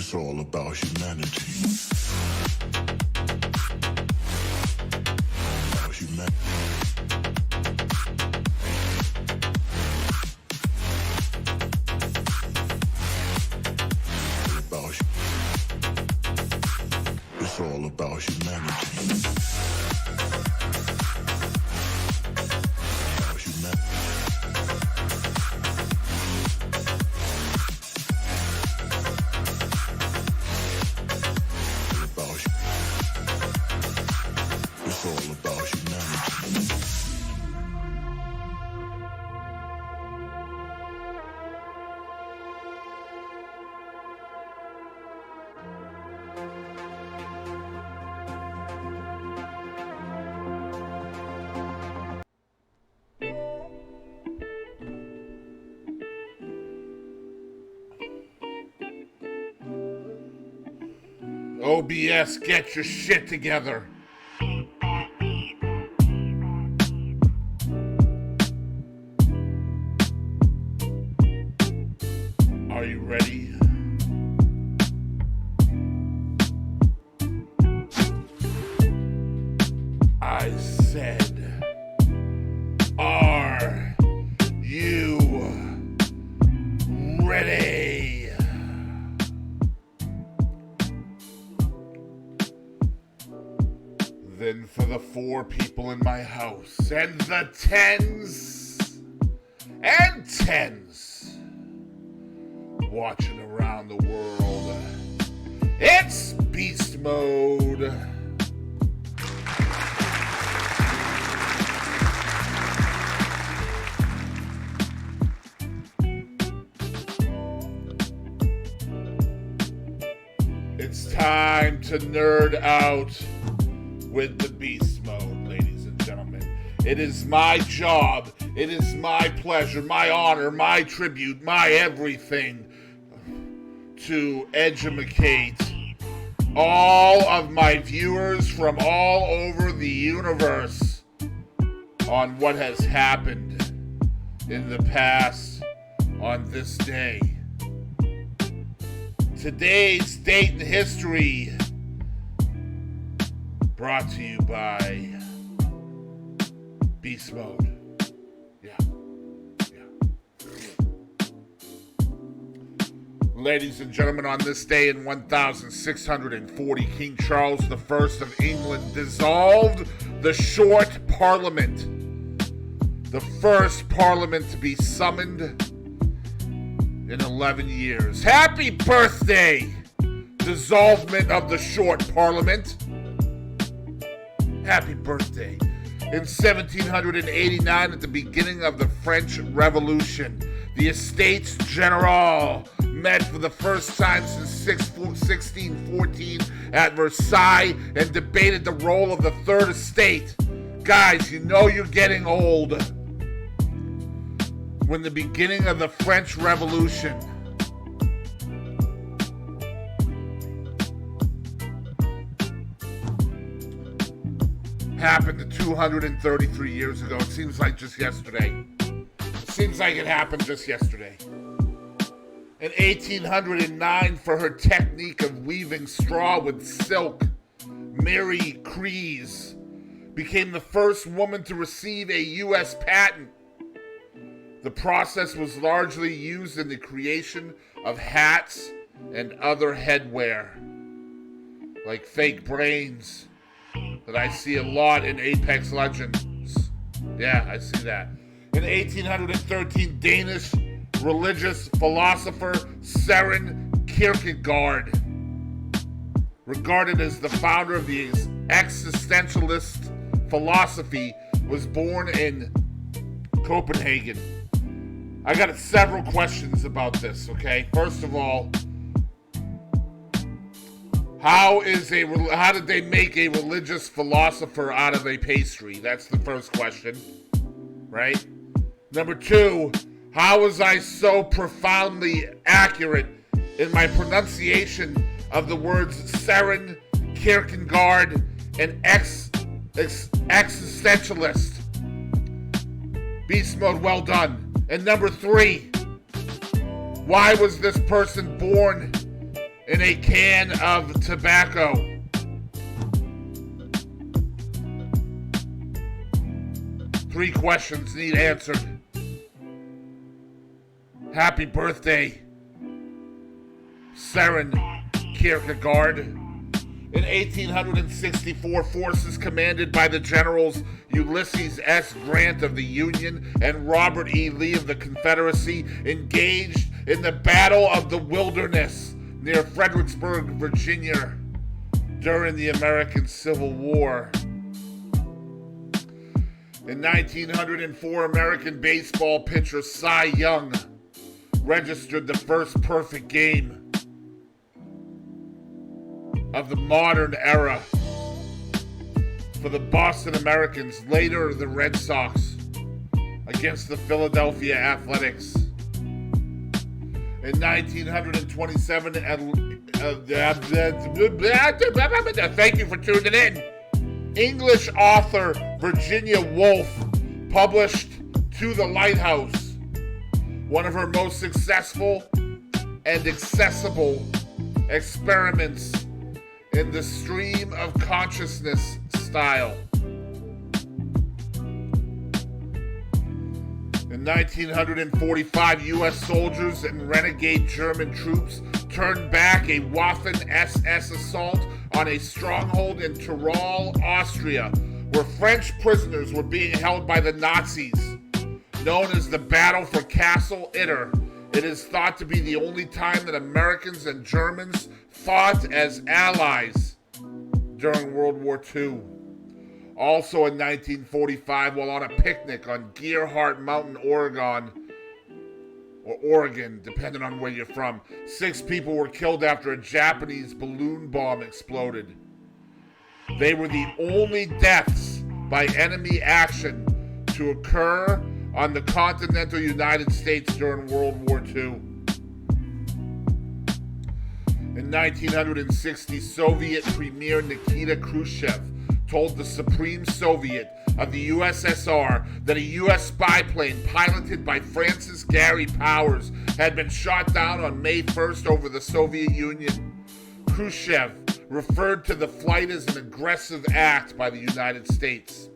It's all about humanity. About humanity. It's all about humanity. About humanity. It's all about humanity. OBS, get your shit together. Are you ready? I said, are you ready? Then for the 4 people in my house and the 10s and 10s watching around the world, it's Beast Mode. It's time to nerd out with the Beast Mode, ladies and gentlemen. It is my job, it is my pleasure, my honor, my tribute, my everything to educate all of my viewers from all over the universe on what has happened in the past on this day. Today's date in history brought to you by Beast Mode. Yeah. Ladies and gentlemen, on this day in 1640, King Charles I of England dissolved the Short Parliament, the first parliament to be summoned in 11 years. Happy birthday, dissolvement of the Short Parliament. Happy birthday. In 1789, at the beginning of the French Revolution, the Estates General met for the first time since 1614 at Versailles and debated the role of the Third Estate. Guys, you know you're getting old when the beginning of the French Revolution happened 233 years ago. It seems like just yesterday. It seems like it happened just yesterday. In 1809, for her technique of weaving straw with silk, Mary Crees became the first woman to receive a U.S. patent. The process was largely used in the creation of hats and other headwear, like fake brains that I see a lot in Apex Legends. Yeah, I see that. In 1813, Danish religious philosopher Søren Kierkegaard, regarded as the founder of the existentialist philosophy, was born in Copenhagen. I got several questions about this, okay? First of all, how did they make a religious philosopher out of a pastry? That's the first question, right? Number 2, how was I so profoundly accurate in my pronunciation of the words Søren Kierkegaard and existentialist? Beast Mode, well done. And number 3, why was this person born in a can of tobacco? Three questions need answered. Happy birthday, Søren Kierkegaard. In 1864, forces commanded by the generals Ulysses S. Grant of the Union and Robert E. Lee of the Confederacy engaged in the Battle of the Wilderness near Fredericksburg, Virginia, during the American Civil War. In 1904, American baseball pitcher Cy Young registered the first perfect game of the modern era for the Boston Americans, later the Red Sox, against the Philadelphia Athletics. In 1927, thank you for tuning in. English author Virginia Woolf published To the Lighthouse, one of her most successful and accessible experiments in the stream of consciousness style. In 1945, U.S. soldiers and renegade German troops turned back a Waffen-SS assault on a stronghold in Tyrol, Austria, where French prisoners were being held by the Nazis. Known as the Battle for Castle Itter, it is thought to be the only time that Americans and Germans fought as allies during World War II. Also in 1945, while on a picnic on Gerhardt Mountain, Oregon, or Oregon, depending on where you're from, 6 people were killed after a Japanese balloon bomb exploded. They were the only deaths by enemy action to occur on the continental United States during World War II. In 1960, Soviet Premier Nikita Khrushchev told the Supreme Soviet of the USSR that a U.S. spy plane piloted by Francis Gary Powers had been shot down on May 1st over the Soviet Union. Khrushchev referred to the flight as an aggressive act by the United States.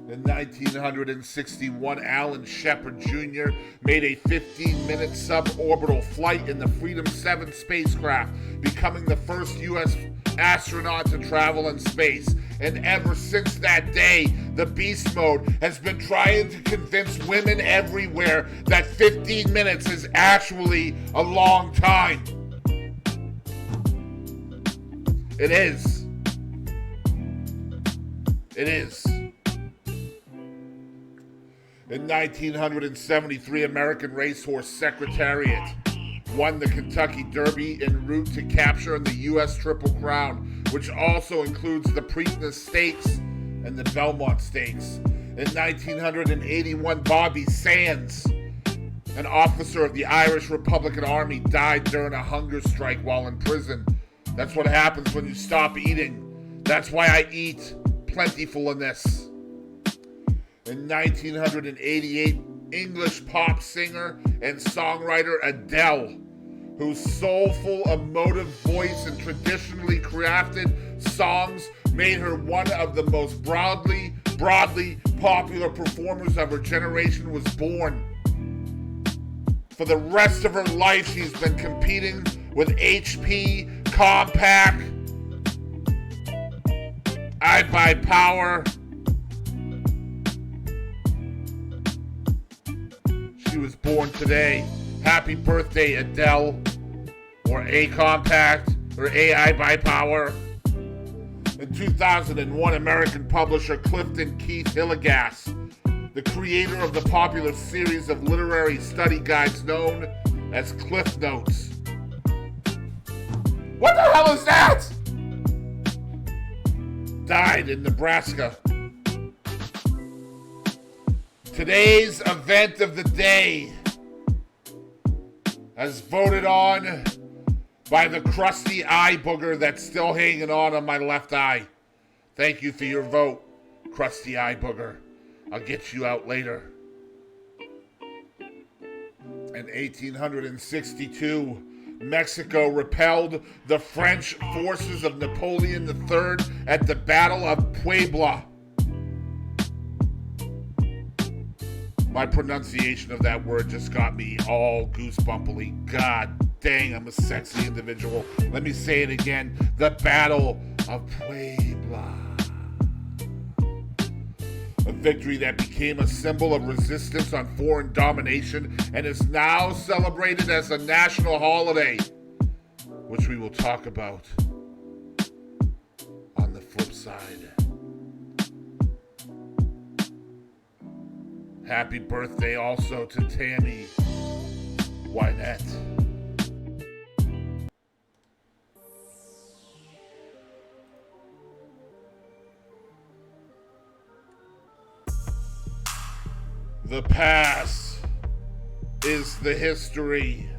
In 1961, Alan Shepard Jr. made a 15-minute suborbital flight in the Freedom 7 spacecraft, becoming the first U.S. astronaut to travel in space. And ever since that day, the beast mode has been trying to convince women everywhere that 15 minutes is actually a long time. It is. It is. In 1973, American racehorse Secretariat won the Kentucky Derby en route to capture the U.S. Triple Crown, which also includes the Preakness Stakes and the Belmont Stakes. In 1981, Bobby Sands, an officer of the Irish Republican Army, died during a hunger strike while in prison. That's what happens when you stop eating. That's why I eat plentiful in this. In 1988, English pop singer and songwriter Adele, whose soulful, emotive voice and traditionally crafted songs made her one of the most broadly popular performers of her generation, was born. For the rest of her life, she's been competing with HP, Compaq, I Buy Power. She was born today. Happy birthday, Adele, or A Compact, or AI by Power. In 2001, American publisher Clifton Keith Hillegas, the creator of the popular series of literary study guides known as Cliff Notes. What the hell is that? Died in Nebraska. Today's event of the day, as voted on by the crusty eye booger that's still hanging on my left eye. Thank you for your vote, crusty eye booger. I'll get you out later. In 1862, Mexico repelled the French forces of Napoleon III at the Battle of Puebla. My pronunciation of that word just got me all goosebumpily. God dang, I'm a sexy individual. Let me say it again. The Battle of Puebla. A victory that became a symbol of resistance on foreign domination and is now celebrated as a national holiday, which we will talk about on the flip side. Happy birthday also to Tammy Wynette. The past is the history.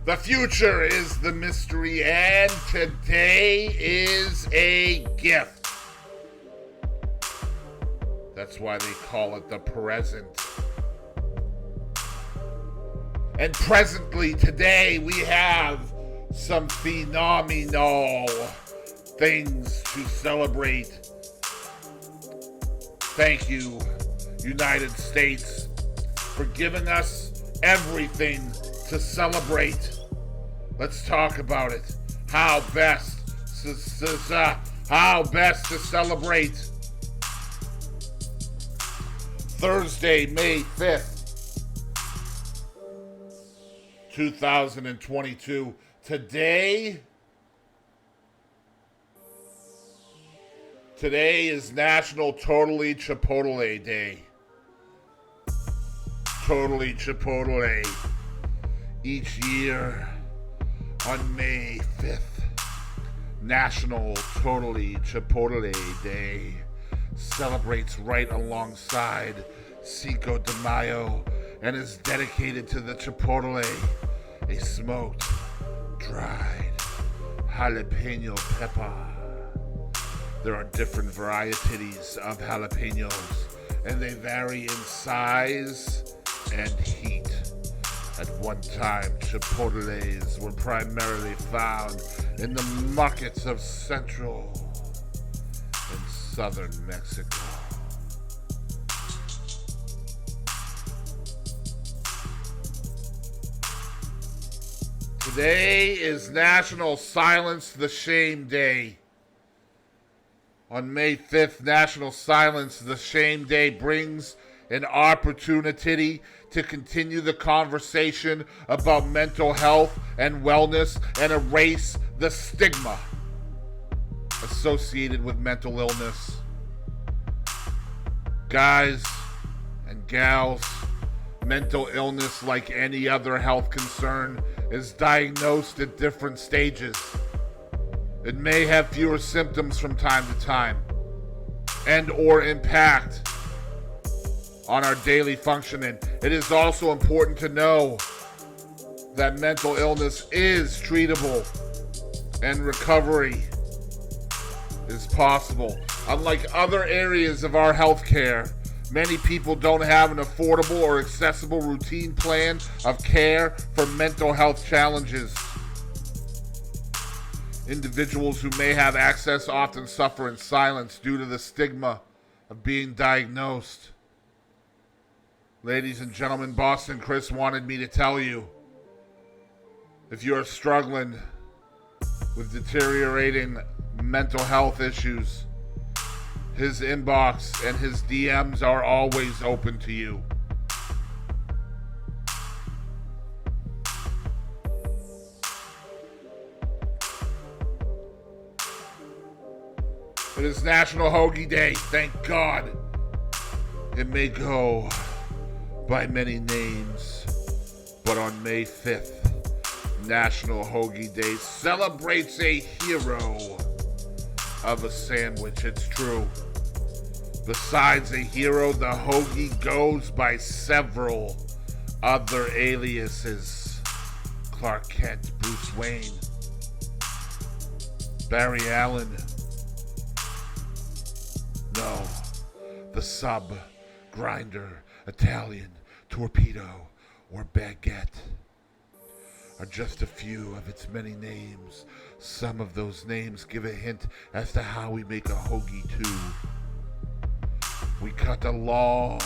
The future is the mystery, and today is a gift. That's why they call it the present. And presently, today, we have some phenomenal things to celebrate. Thank you, United States, for giving us everything to celebrate. Let's talk about it. How best to celebrate. Thursday, May 5th, 2022. Today is National Totally Chipotle Day. Totally Chipotle. Each year on May 5th, National Totally Chipotle Day celebrates right alongside Cinco de Mayo and is dedicated to the chipotle, a smoked, dried jalapeno pepper. There are different varieties of jalapenos, and they vary in size and heat. At one time, chipotles were primarily found in the markets of central and southern Mexico. Today is National Silence the Shame Day. On May 5th, National Silence the Shame Day brings an opportunity to continue the conversation about mental health and wellness and erase the stigma associated with mental illness. Guys and gals, mental illness, like any other health concern, is diagnosed at different stages. It may have fewer symptoms from time to time and or impact on our daily functioning. It is also important to know that mental illness is treatable and recovery is possible. Unlike other areas of our healthcare, many people don't have an affordable or accessible routine plan of care for mental health challenges. Individuals who may have access often suffer in silence due to the stigma of being diagnosed. Ladies and gentlemen, Boston Chris wanted me to tell you, if you are struggling with deteriorating mental health issues, his inbox and his DMs are always open to you. It is National Hoagie Day, thank God. It may go by many names, but on May 5th, National Hoagie Day celebrates a hero of a sandwich. It's true. Besides a hero, the hoagie goes by several other aliases. Clark Kent, Bruce Wayne, Barry Allen. No, the sub, grinder, Italian, torpedo, or baguette are just a few of its many names. Some of those names give a hint as to how we make a hoagie too. We cut a long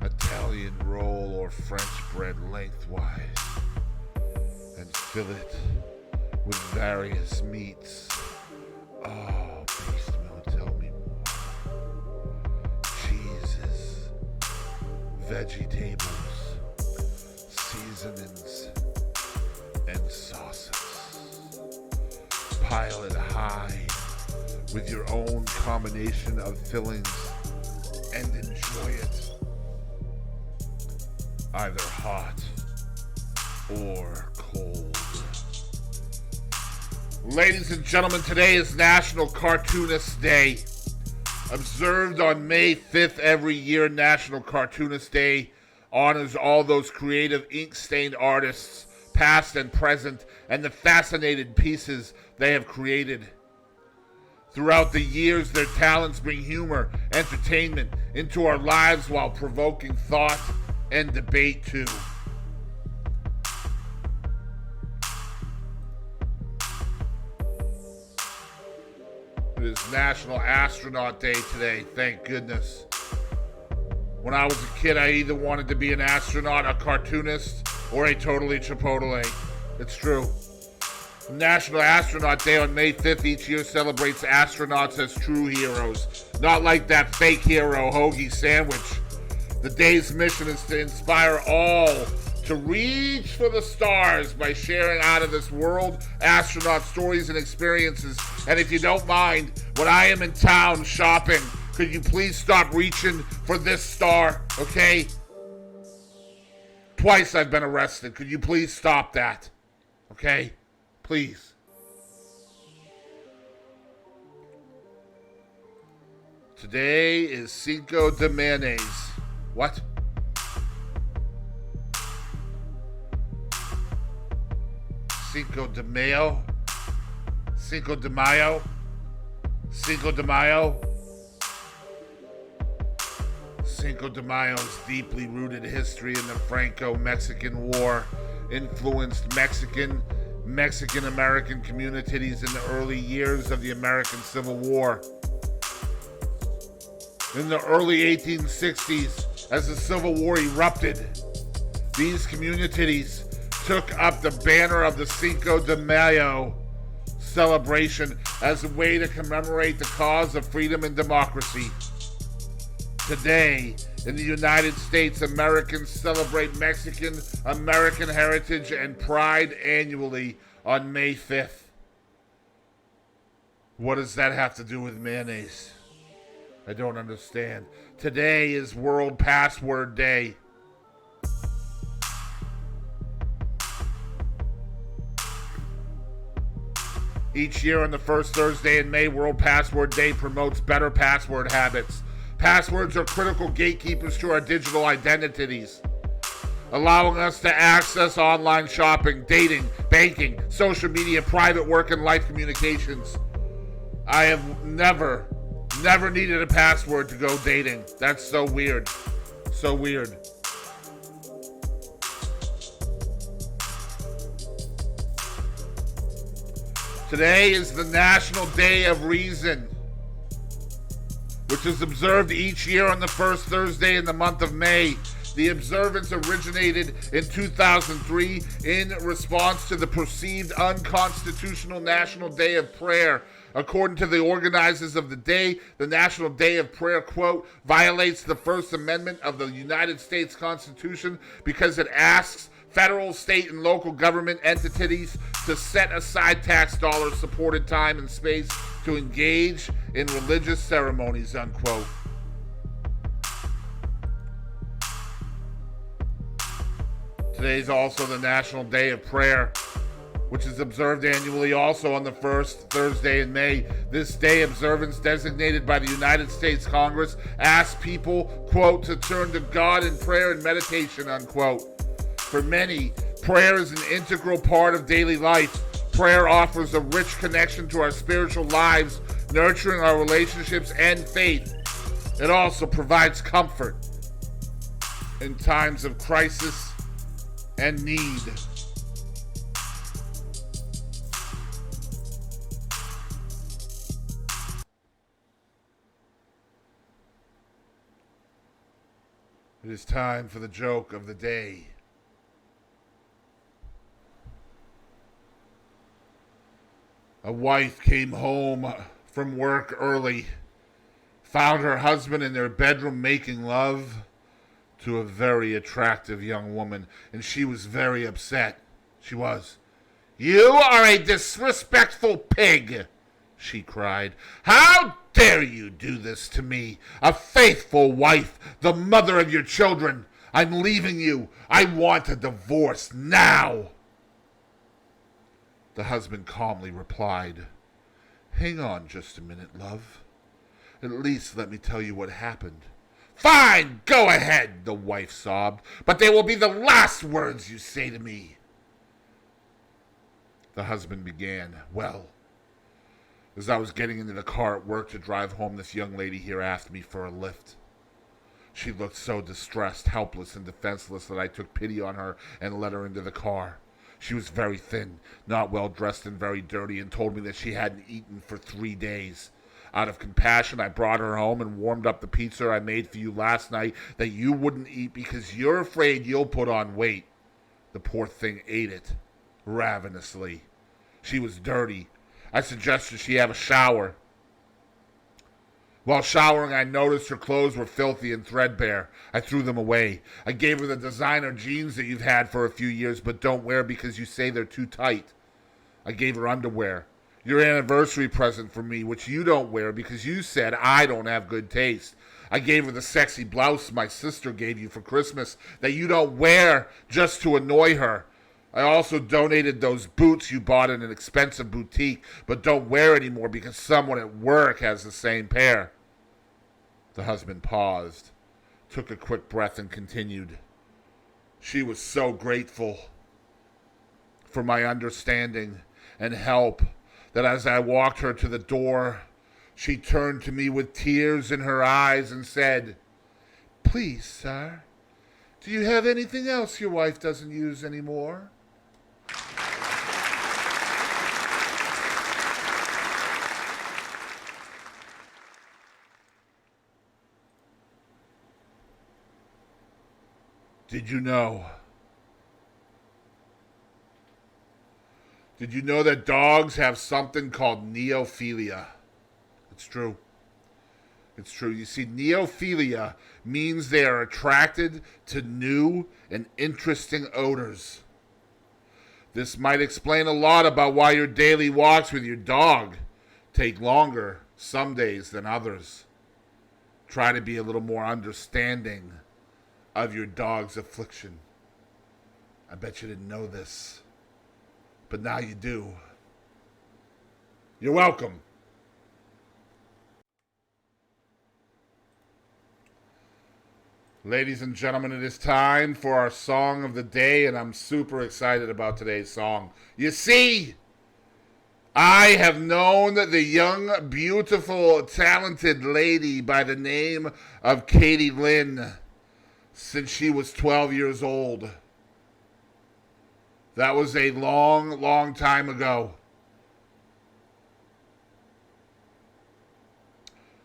Italian roll or French bread lengthwise and fill it with various meats. Oh, beast mode, tell me more. Cheeses, vegetables, seasonings, and sauces. Pile it high with your own combination of fillings and enjoy it. Either hot or cold. Ladies and gentlemen, today is National Cartoonist Day. Observed on May 5th every year, National Cartoonist Day honors all those creative ink-stained artists, past and present, and the fascinating pieces they have created. Throughout the years, their talents bring humor, entertainment into our lives while provoking thought and debate too. It is National Astronaut Day today, thank goodness. When I was a kid, I either wanted to be an astronaut, a cartoonist, or a totally Chipotle. It's true. National Astronaut Day on May 5th each year celebrates astronauts as true heroes, not like that fake hero hoagie sandwich. The day's mission is to inspire all to reach for the stars by sharing out of this world astronaut stories and experiences. And if you don't mind, when I am in town shopping, could you please stop reaching for this star, okay? Twice I've been arrested. Could you please stop that? Okay? Please. Today is Cinco de Mayonnaise. What? Cinco de Mayo? Cinco de Mayo? Cinco de Mayo? Cinco de Mayo's deeply rooted history in the Franco-Mexican War influenced Mexican-American communities in the early years of the American Civil War. In the early 1860s, as the Civil War erupted, these communities took up the banner of the Cinco de Mayo celebration as a way to commemorate the cause of freedom and democracy. Today, in the United States, Americans celebrate Mexican-American heritage and pride annually on May 5th. What does that have to do with mayonnaise? I don't understand. Today is World Password Day. Each year on the first Thursday in May, World Password Day promotes better password habits. Passwords are critical gatekeepers to our digital identities, allowing us to access online shopping, dating, banking, social media, private work, and life communications. I have never needed a password to go dating. That's so weird. So weird. Today is the National Day of Reason, which is observed each year on the first Thursday in the month of May. The observance originated in 2003 in response to the perceived unconstitutional National Day of Prayer. According to the organizers of the day, the National Day of Prayer, quote, violates the First Amendment of the United States Constitution because it asks federal, state, and local government entities to set aside tax dollars, supported time and space to engage in religious ceremonies, unquote. Today is also the National Day of Prayer, which is observed annually also on the first Thursday in May. This day observance, designated by the United States Congress, asks people, quote, to turn to God in prayer and meditation, unquote. For many, prayer is an integral part of daily life. Prayer offers a rich connection to our spiritual lives, nurturing our relationships and faith. It also provides comfort in times of crisis and need. It is time for the joke of the day. A wife came home from work early, found her husband in their bedroom making love to a very attractive young woman, and she was very upset. She was. "You are a disrespectful pig," she cried. "How dare you do this to me, a faithful wife, the mother of your children? I'm leaving you. I want a divorce now." The husband calmly replied, "Hang on just a minute, love. At least let me tell you what happened." "Fine, go ahead," the wife sobbed, "but they will be the last words you say to me." The husband began, "Well, as I was getting into the car at work to drive home, this young lady here asked me for a lift. She looked so distressed, helpless, and defenseless that I took pity on her and let her into the car. She was very thin, not well dressed, and very dirty, and told me that she hadn't eaten for 3 days. Out of compassion, I brought her home and warmed up the pizza I made for you last night that you wouldn't eat because you're afraid you'll put on weight." The poor thing ate it ravenously. She was dirty. I suggested she have a shower. While showering, I noticed her clothes were filthy and threadbare. I threw them away. I gave her the designer jeans that you've had for a few years but don't wear because you say they're too tight. I gave her underwear, your anniversary present for me, which you don't wear because you said I don't have good taste. I gave her the sexy blouse my sister gave you for Christmas that you don't wear just to annoy her. I also donated those boots you bought in an expensive boutique but don't wear anymore because someone at work has the same pair. The husband paused, took a quick breath, and continued. She was so grateful for my understanding and help that as I walked her to the door, she turned to me with tears in her eyes and said, "Please, sir, do you have anything else your wife doesn't use anymore?" Did you know? Did you know that dogs have something called neophilia? It's true. It's true. You see, neophilia means they are attracted to new and interesting odors. This might explain a lot about why your daily walks with your dog take longer some days than others. Try to be a little more understanding of your dog's affliction. I bet you didn't know this, but now you do. You're welcome. Ladies and gentlemen, it is time for our song of the day, and I'm super excited about today's song. You see, I have known the young, beautiful, talented lady by the name of Kadie Lynn since she was 12 years old. That was a long, long time ago.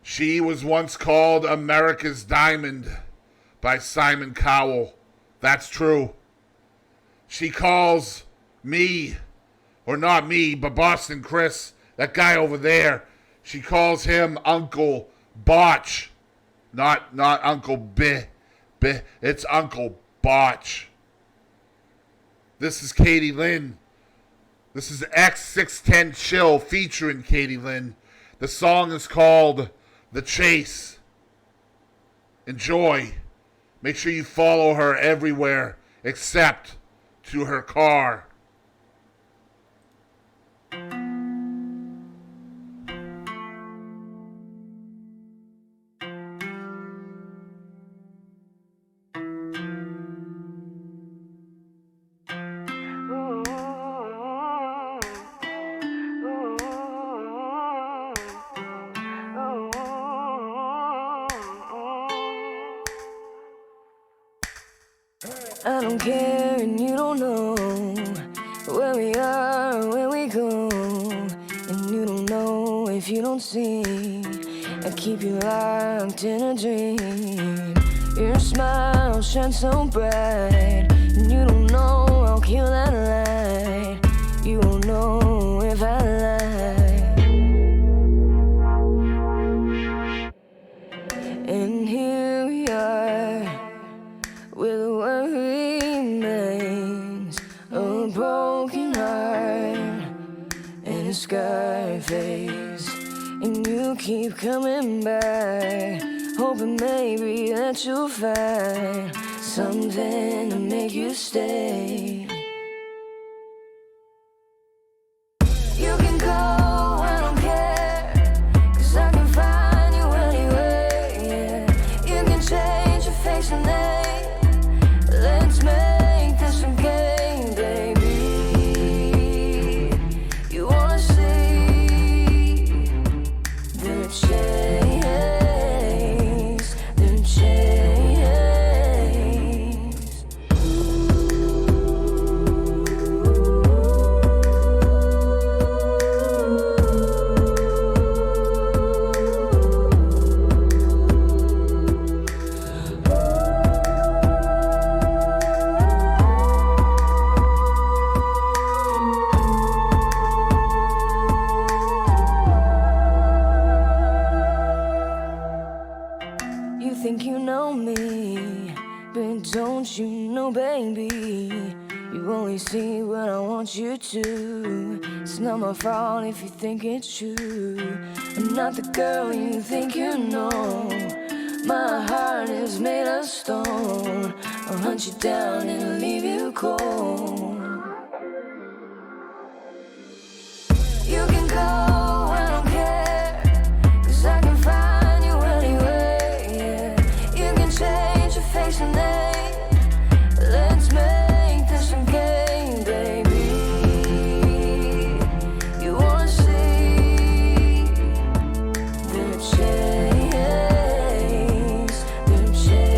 She was once called America's Diamond by Simon Cowell. That's true. She calls me, or not me, but Boston Chris, that guy over there, she calls him Uncle Botch. Not Uncle B. It's Uncle Botch. This is Kadie Lynn. This is X610 Chill featuring Kadie Lynn. The song is called The Chase. Enjoy. Make sure you follow her everywhere except to her car. I don't care and you don't know where we are, where we go. And you don't know if you don't see. I keep you locked in a dream. Your smile shines so bright, and you don't know I'll kill that light. You won't know if I lie. And here we are, with a worry remains, a broken heart and a scarred face. And you keep coming back, hoping maybe that you'll find something to make you stay. You can go, I don't care, 'cause I can find you anywhere, yeah. You can change your face and name. Let's make this a game, baby. You wanna see the change, the change. You think you know me, but don't you know, baby? You only see what I want you to. It's not my fault if you think it's true. I'm not the girl you think you know. My heart is made of stone. I'll hunt you down and leave you cold. You can go, I don't care, 'cause I can find you anywhere, yeah. You can change your face and name. Let's make this a game, baby. You wanna see the change, the change.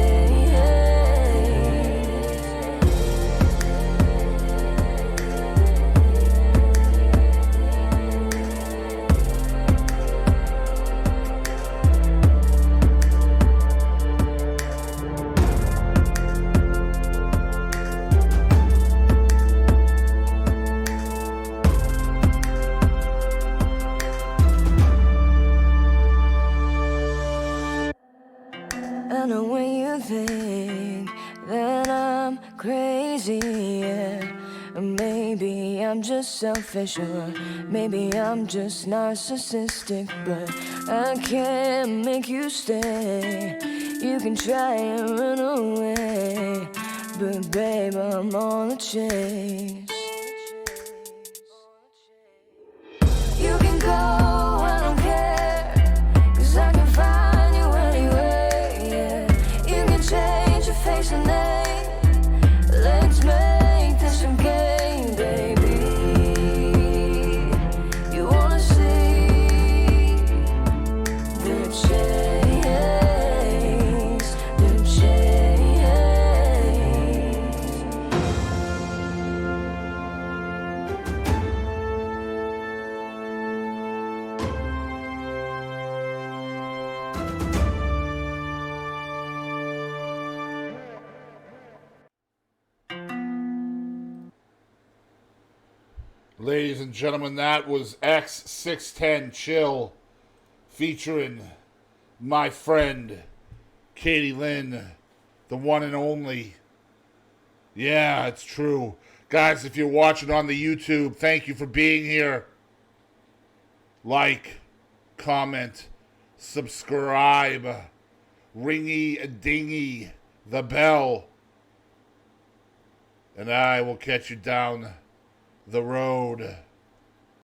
I know when you think that I'm crazy, yeah. Or maybe I'm just selfish, or maybe I'm just narcissistic, but I can't make you stay. You can try and run away, but babe, I'm on the chase. You can go, I don't care, 'cause I can find you anywhere, yeah. You can change your face and name. Let's make this a game, baby. You wanna see the change, the change. Ladies and gentlemen, that was X610 Chill featuring my friend Kadie Lynn, the one and only. Yeah, it's true. Guys, if you're watching on the YouTube, thank you for being here. Like, comment, subscribe, ringy dingy the bell, and I will catch you down the road.